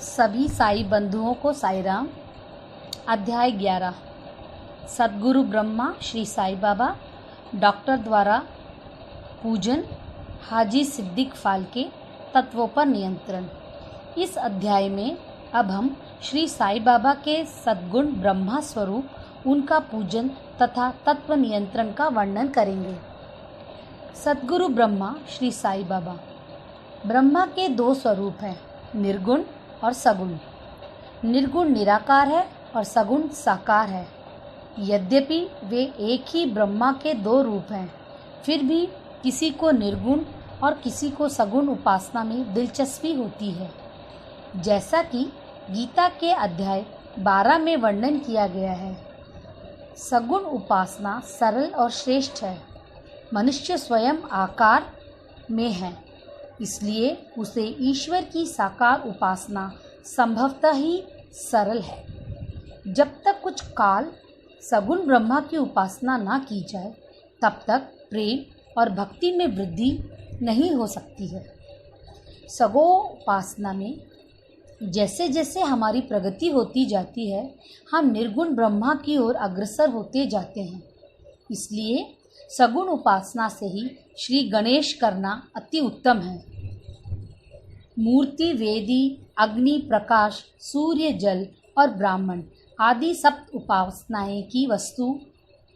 सभी साई बंधुओं को साई राम। अध्याय 11। सद्गुरु ब्रह्मा श्री साई बाबा डॉक्टर द्वारा पूजन, हाजी सिद्दीक फाल्के तत्वों पर नियंत्रण। इस अध्याय में अब हम श्री साई बाबा के सद्गुण ब्रह्मा स्वरूप, उनका पूजन तथा तत्व नियंत्रण का वर्णन करेंगे। सद्गुरु ब्रह्मा श्री साई बाबा। ब्रह्मा के दो स्वरूप हैं, निर्गुण और सगुण। निर्गुण निराकार है और सगुण साकार है। यद्यपि वे एक ही ब्रह्मा के दो रूप हैं, फिर भी किसी को निर्गुण और किसी को सगुण उपासना में दिलचस्पी होती है। जैसा कि गीता के अध्याय 12 में वर्णन किया गया है, सगुण उपासना सरल और श्रेष्ठ है। मनुष्य स्वयं आकार में है, इसलिए उसे ईश्वर की साकार उपासना संभवतः ही सरल है। जब तक कुछ काल सगुण ब्रह्मा की उपासना न की जाए, तब तक प्रेम और भक्ति में वृद्धि नहीं हो सकती है। सगुण उपासना में जैसे जैसे हमारी प्रगति होती जाती है, हम निर्गुण ब्रह्मा की ओर अग्रसर होते जाते हैं। इसलिए सगुण उपासना से ही श्री गणेश करना अति उत्तम है। मूर्ति, वेदी, अग्नि, प्रकाश, सूर्य, जल और ब्राह्मण आदि सप्त उपासनाएं की वस्तु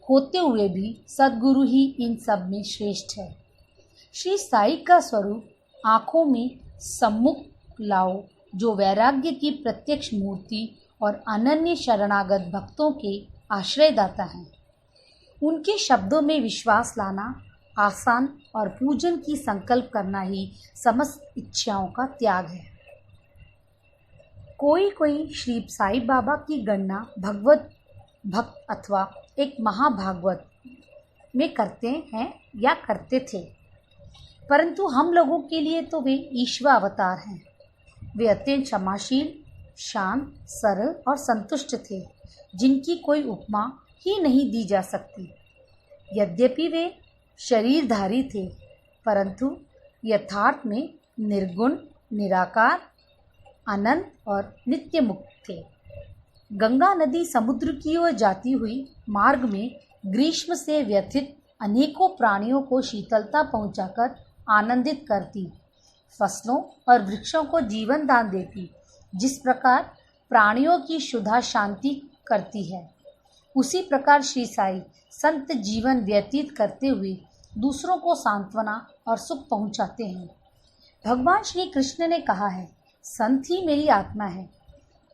होते हुए भी सद्गुरु ही इन सब में श्रेष्ठ है। श्री साई का स्वरूप आँखों में सम्मुख लाओ, जो वैराग्य की प्रत्यक्ष मूर्ति और अनन्य शरणागत भक्तों के आश्रयदाता हैं। उनके शब्दों में विश्वास लाना आसान और पूजन की संकल्प करना ही समस्त इच्छाओं का त्याग है। कोई कोई श्री साई बाबा की गणना भगवत भक्त अथवा एक महाभागवत में करते हैं या करते थे, परंतु हम लोगों के लिए तो वे ईश्वर अवतार हैं। वे अत्यंत क्षमाशील, शांत, सरल और संतुष्ट थे, जिनकी कोई उपमा ही नहीं दी जा सकती। यद्यपि वे शरीरधारी थे, परंतु यथार्थ में निर्गुण, निराकार, अनंत और नित्य मुक्त थे। गंगा नदी समुद्र की ओर जाती हुई मार्ग में ग्रीष्म से व्यथित अनेकों प्राणियों को शीतलता पहुंचाकर आनंदित करती, फसलों और वृक्षों को जीवन दान देती। जिस प्रकार प्राणियों की शुद्धा शांति करती है, उसी प्रकार श्री साई संत जीवन व्यतीत करते हुए दूसरों को सांत्वना और सुख पहुंचाते हैं। भगवान श्री कृष्ण ने कहा है, संत ही मेरी आत्मा है।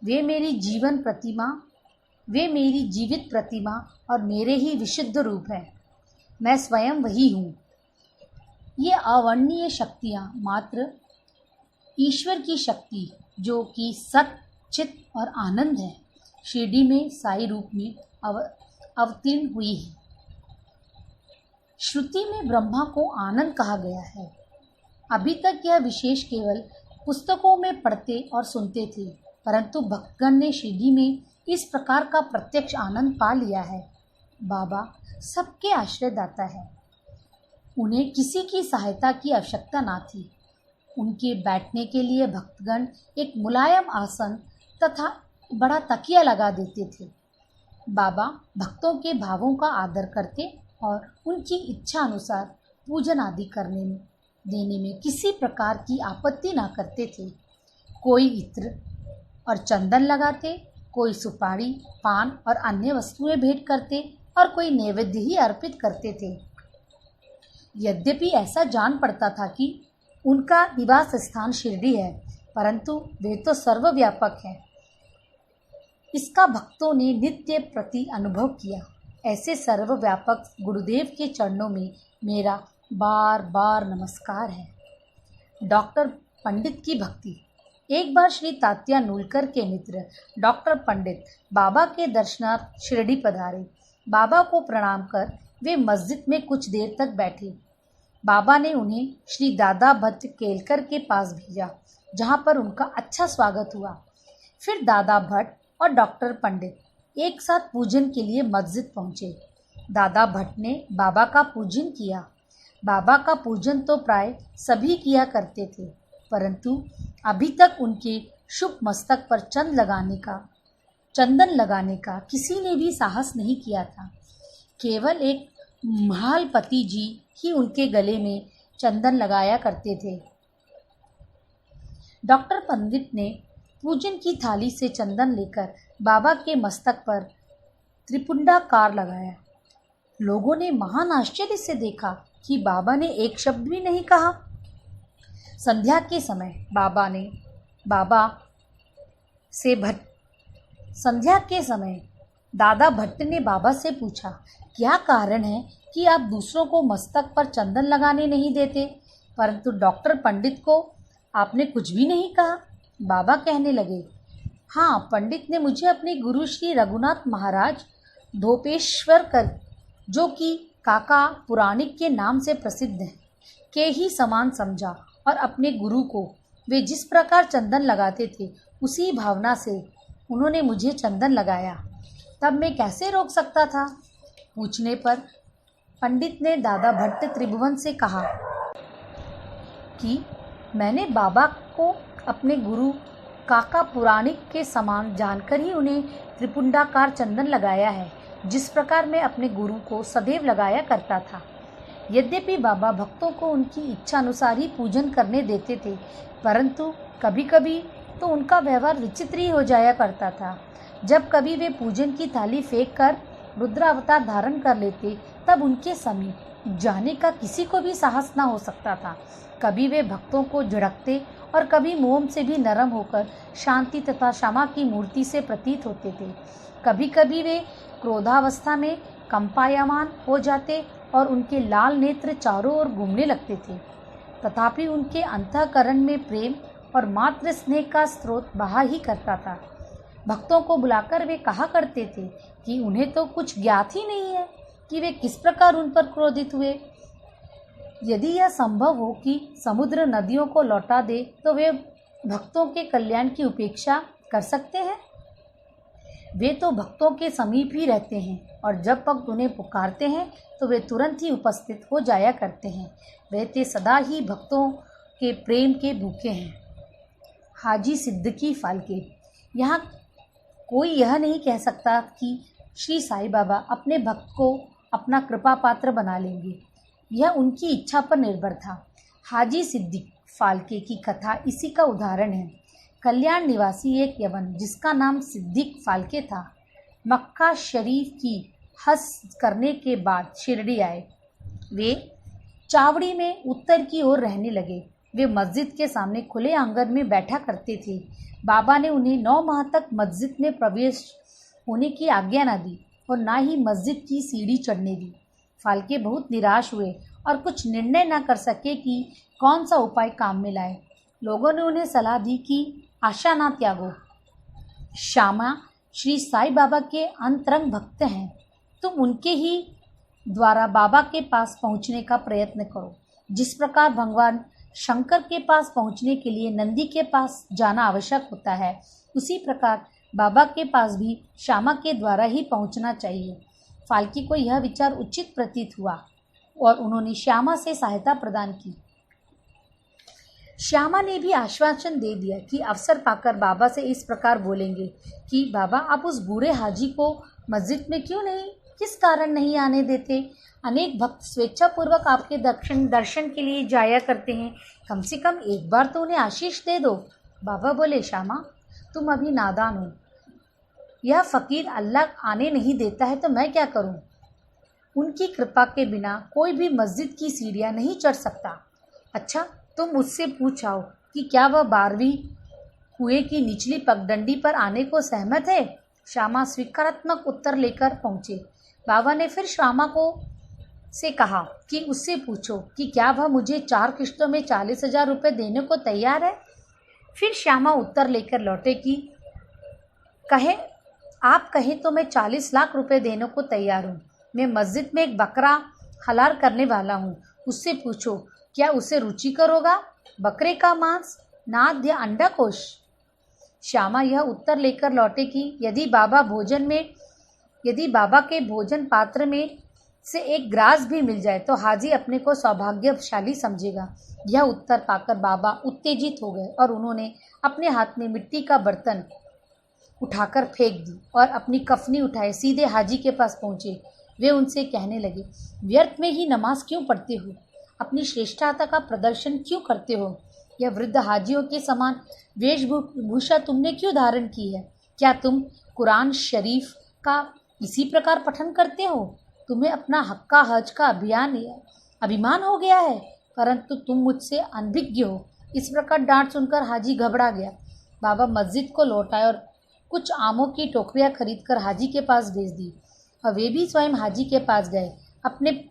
वे मेरी जीवित प्रतिमा और मेरे ही विशुद्ध रूप हैं। मैं स्वयं वही हूँ। ये अवर्णनीय शक्तियाँ मात्र ईश्वर की शक्ति, जो कि सत, चित और आनंद है, शिरडी में साई रूप में अवतीर्ण हुई है। श्रुति में ब्रह्मा को आनंद कहा गया है। अभी तक यह विशेष केवल पुस्तकों में पढ़ते और सुनते थे, परंतु भक्तगण ने शिरडी में इस प्रकार का प्रत्यक्ष आनंद पा लिया है। बाबा सबके आश्रयदाता है। उन्हें किसी की सहायता की आवश्यकता ना थी। उनके बैठने के लिए भक्तगण एक मुलायम आसन तथा बड़ा तकिया लगा देते थे। बाबा भक्तों के भावों का आदर करते और उनकी इच्छा अनुसार पूजन आदि देने में किसी प्रकार की आपत्ति ना करते थे। कोई इत्र और चंदन लगाते, कोई सुपारी, पान और अन्य वस्तुएं भेंट करते और कोई नैवेद्य ही अर्पित करते थे। यद्यपि ऐसा जान पड़ता था कि उनका निवास स्थान शिरडी है, परंतु वे तो सर्वव्यापक हैं। इसका भक्तों ने नित्य प्रति अनुभव किया। ऐसे सर्वव्यापक गुरुदेव के चरणों में मेरा बार बार नमस्कार है। डॉक्टर पंडित की भक्ति। एक बार श्री तात्या नूलकर के मित्र डॉक्टर पंडित बाबा के दर्शनार्थ शिरडी पधारे। बाबा को प्रणाम कर वे मस्जिद में कुछ देर तक बैठे। बाबा ने उन्हें श्री दादा भट्ट केलकर के पास भेजा, जहाँ पर उनका अच्छा स्वागत हुआ। फिर दादा भट्ट और डॉक्टर पंडित एक साथ पूजन के लिए मस्जिद पहुँचे। दादा भट्ट ने बाबा का पूजन किया। बाबा का पूजन तो प्राय सभी किया करते थे, परंतु अभी तक उनके शुभ मस्तक पर चंदन लगाने का किसी ने भी साहस नहीं किया था। केवल एक महालपति जी ही उनके गले में चंदन लगाया करते थे। डॉक्टर पंडित ने पूजन की थाली से चंदन लेकर बाबा के मस्तक पर त्रिपुंडाकार लगाया। लोगों ने महान आश्चर्य से देखा कि बाबा ने एक शब्द भी नहीं कहा। संध्या के समय दादा भट्ट ने बाबा से पूछा, क्या कारण है कि आप दूसरों को मस्तक पर चंदन लगाने नहीं देते, परंतु डॉक्टर पंडित को आपने कुछ भी नहीं कहा। बाबा कहने लगे, हाँ, पंडित ने मुझे अपने गुरु श्री रघुनाथ महाराज धोपेश्वर जो कि काका पुराणिक के नाम से प्रसिद्ध हैं, के ही समान समझा और अपने गुरु को वे जिस प्रकार चंदन लगाते थे उसी भावना से उन्होंने मुझे चंदन लगाया। तब मैं कैसे रोक सकता था? पूछने पर पंडित ने दादा भट्ट त्रिभुवन से कहा कि मैंने बाबा को अपने गुरु काका पुराणिक के समान जानकर ही उन्हें त्रिपुंडाकार चंदन लगाया है, जिस प्रकार मैं अपने गुरु को सदैव लगाया करता था। यद्यपि बाबा भक्तों को उनकी इच्छा अनुसार ही पूजन करने देते थे, परंतु कभी कभी तो उनका व्यवहार विचित्र ही हो जाया करता था। जब कभी वे पूजन की थाली फेंक कर रुद्रावतार धारण कर लेते, तब उनके समीप जाने का किसी को भी साहस न हो सकता था। कभी वे भक्तों को झिड़कते और कभी मोम से भी नरम होकर शांति तथा क्षमा की मूर्ति से प्रतीत होते थे। कभी कभी वे क्रोधावस्था में कंपायमान हो जाते और उनके लाल नेत्र चारों ओर घूमने लगते थे। तथापि उनके अंतःकरण में प्रेम और मातृ स्नेह का स्रोत बहा ही करता था। भक्तों को बुलाकर वे कहा करते थे कि उन्हें तो कुछ ज्ञात ही नहीं है कि वे किस प्रकार उन पर क्रोधित हुए। यदि यह संभव हो कि समुद्र नदियों को लौटा दे, तो वे भक्तों के कल्याण की उपेक्षा कर सकते हैं? वे तो भक्तों के समीप ही रहते हैं और जब भक्त उन्हें पुकारते हैं तो वे तुरंत ही उपस्थित हो जाया करते हैं। वे तो सदा ही भक्तों के प्रेम के भूखे हैं। हाजी सिद्दीकी फाल्के। यहाँ कोई यह नहीं कह सकता कि श्री साईं बाबा अपने भक्त को अपना कृपा पात्र बना लेंगे। यह उनकी इच्छा पर निर्भर था। हाजी सिद्दीक फाल्के की कथा इसी का उदाहरण है। कल्याण निवासी एक यवन जिसका नाम सिद्दीक फाल्के था, मक्का शरीफ की हज करने के बाद शिरडी आए। वे चावड़ी में उत्तर की ओर रहने लगे। वे मस्जिद के सामने खुले आंगन में बैठा करते थे। बाबा ने उन्हें 9 माह तक मस्जिद में प्रवेश होने की आज्ञा न दी और ना ही मस्जिद की सीढ़ी चढ़ने दी। फाल्के बहुत निराश हुए और कुछ निर्णय न कर सके कि कौन सा उपाय काम में लाए। लोगों ने उन्हें सलाह दी कि आशा ना त्यागो। श्यामा श्री साईं बाबा के अंतरंग भक्त हैं, तुम उनके ही द्वारा बाबा के पास पहुंचने का प्रयत्न करो। जिस प्रकार भगवान शंकर के पास पहुंचने के लिए नंदी के पास जाना आवश्यक होता है, उसी प्रकार बाबा के पास भी श्यामा के द्वारा ही पहुंचना चाहिए। फाल्के को यह विचार उचित प्रतीत हुआ और उन्होंने श्यामा से सहायता प्रदान की। श्यामा ने भी आश्वासन दे दिया कि अवसर पाकर बाबा से इस प्रकार बोलेंगे कि बाबा, आप उस बूढ़े हाजी को मस्जिद में किस कारण नहीं आने देते? अनेक भक्त स्वेच्छापूर्वक आपके दर्शन के लिए जाया करते हैं, कम से कम एक बार तो उन्हें आशीष दे दो। बाबा बोले, श्यामा, तुम अभी नादान हो। यह फ़कीर अल्लाह आने नहीं देता है तो मैं क्या करूं? उनकी कृपा के बिना कोई भी मस्जिद की सीढ़ियां नहीं चढ़ सकता। अच्छा, तुम मुझसे पूछ आओ कि क्या वह 12वीं कुएं की निचली पगडंडी पर आने को सहमत है? श्यामा स्वीकारात्मक उत्तर लेकर पहुँचे। बाबा ने फिर श्यामा को से कहा कि उससे पूछो कि क्या वह मुझे 4 किश्तों में 40,000 रुपये देने को तैयार है। फिर श्यामा उत्तर लेकर लौटे कि आप कहें तो मैं 40 लाख रुपए देने को तैयार हूँ। मैं मस्जिद में एक बकरा हलाल करने वाला हूँ, उससे पूछो क्या उसे रुचिकर होगा? बकरे का मांस, नाद या अंडा कोश? श्यामा यह उत्तर लेकर लौटे कि यदि बाबा के भोजन पात्र में से एक ग्रास भी मिल जाए तो हाजी अपने को सौभाग्यशाली समझेगा। यह उत्तर पाकर बाबा उत्तेजित हो गए और उन्होंने अपने हाथ में मिट्टी का बर्तन उठाकर फेंक दी और अपनी कफनी उठाए सीधे हाजी के पास पहुँचे। वे उनसे कहने लगे, व्यर्थ में ही नमाज क्यों पढ़ते हो? अपनी श्रेष्ठता का प्रदर्शन क्यों करते हो? यह वृद्ध हाजियों के समान वेशभूषा तुमने क्यों धारण की है? क्या तुम कुरान शरीफ का इसी प्रकार पठन करते हो? तुम्हें अपना हक्का हज का अभिमान हो गया है, परंतु तुम मुझसे अनभिज्ञ हो। इस प्रकार डांट सुनकर हाजी घबरा गया। बाबा मस्जिद को लौटाए और कुछ आमों की टोकरियां खरीदकर हाजी के पास भेज दी और वे भी स्वयं हाजी के पास गए। अपने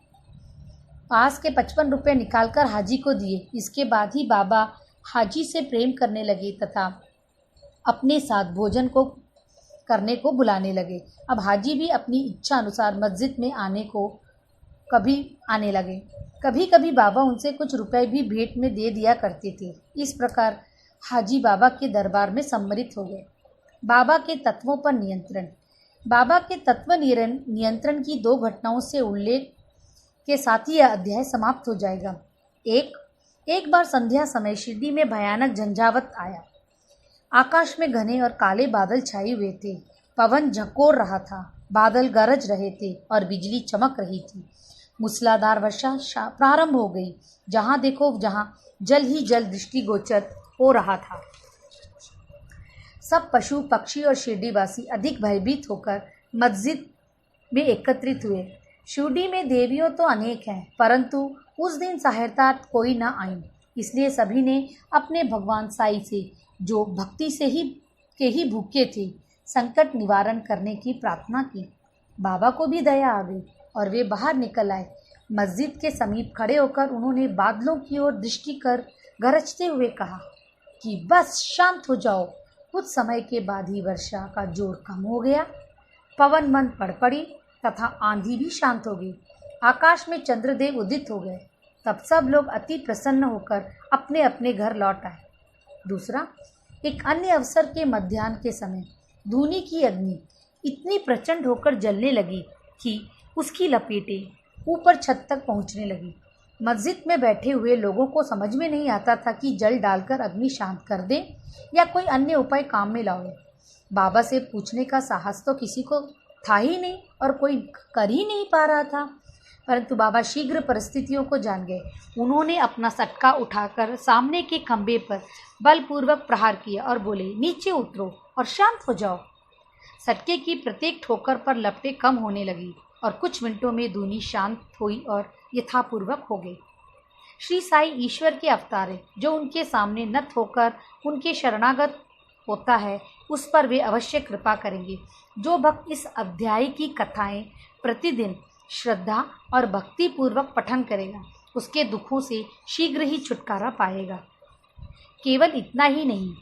पास के 55 रुपये निकालकर हाजी को दिए। इसके बाद ही बाबा हाजी से प्रेम करने लगे तथा अपने साथ भोजन को करने को बुलाने लगे। अब हाजी भी अपनी इच्छा अनुसार मस्जिद में आने लगे। कभी कभी बाबा उनसे कुछ रुपए भी भेंट में दे दिया करते थे। इस प्रकार हाजी बाबा के दरबार में सम्मिलित हो गए। बाबा के तत्वों पर नियंत्रण। बाबा के तत्व नियंत्रण की 2 घटनाओं से उल्लेख के साथ ही यह अध्याय समाप्त हो जाएगा। एक बार संध्या समय शिरडी में भयानक झंझावत आया। आकाश में घने और काले बादल छाए हुए थे। पवन झकोर रहा था, बादल गरज रहे थे और बिजली चमक रही थी। मूसलाधार वर्षा प्रारंभ हो गई। जहाँ देखो जहाँ जल ही जल दृष्टिगोचर हो रहा था। सब पशु पक्षी और शिरडीवासी अधिक भयभीत होकर मस्जिद में एकत्रित हुए। शिरडी में देवियों तो अनेक हैं, परंतु उस दिन सहायता कोई न आई। इसलिए सभी ने अपने भगवान साईं से, जो भक्ति से ही भूखे थे, संकट निवारण करने की प्रार्थना की। बाबा को भी दया आ गई और वे बाहर निकल आए। मस्जिद के समीप खड़े होकर उन्होंने बादलों की ओर दृष्टि कर गरजते हुए कहा कि बस शांत हो जाओ। कुछ समय के बाद ही वर्षा का जोर कम हो गया, पवन मंद पड़ पड़ी तथा आंधी भी शांत हो गई। आकाश में चंद्रदेव उदित हो गए। तब सब लोग अति प्रसन्न होकर अपने अपने घर लौट आए। दूसरा, एक अन्य अवसर के मध्याह्न के समय धूनी की अग्नि इतनी प्रचंड होकर जलने लगी कि उसकी लपेटें ऊपर छत तक पहुंचने लगी। मस्जिद में बैठे हुए लोगों को समझ में नहीं आता था कि जल डालकर अग्नि शांत कर दें या कोई अन्य उपाय काम में लाओ। बाबा से पूछने का साहस तो किसी को था ही नहीं और कोई कर ही नहीं पा रहा था। परंतु बाबा शीघ्र परिस्थितियों को जान गए। उन्होंने अपना सटका उठाकर सामने के खंभे पर बलपूर्वक प्रहार किया और बोले, नीचे उतरो और शांत हो जाओ। सटके की प्रत्येक ठोकर पर लपटें कम होने लगी और कुछ मिनटों में धूनी शांत हुई और यथापूर्वक हो गई। श्री साई ईश्वर के अवतार हैं। जो उनके सामने नत होकर उनके शरणागत होता है, उस पर वे अवश्य कृपा करेंगे। जो भक्त इस अध्याय की कथाएं प्रतिदिन श्रद्धा और भक्ति पूर्वक पठन करेगा, उसके दुखों से शीघ्र ही छुटकारा पाएगा। केवल इतना ही नहीं,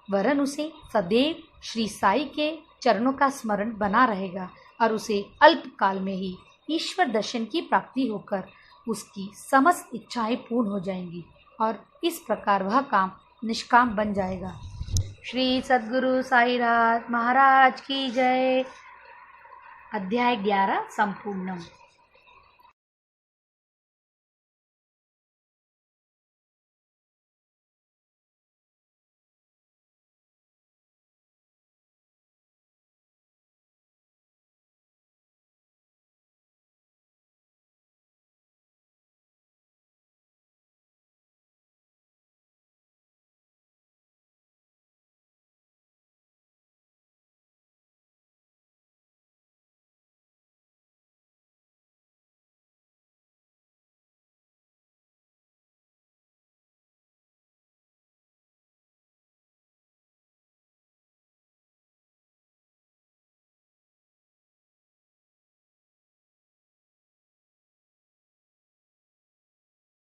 वरन उसे सदैव श्री साई के चरणों का स्मरण बना रहेगा और उसे अल्पकाल में ही ईश्वर दर्शन की प्राप्ति होकर उसकी समस्त इच्छाएं पूर्ण हो जाएंगी और इस प्रकार वह काम निष्काम बन जाएगा। श्री सद्गुरु साईनाथ महाराज की जय। अध्याय 11 संपूर्णम।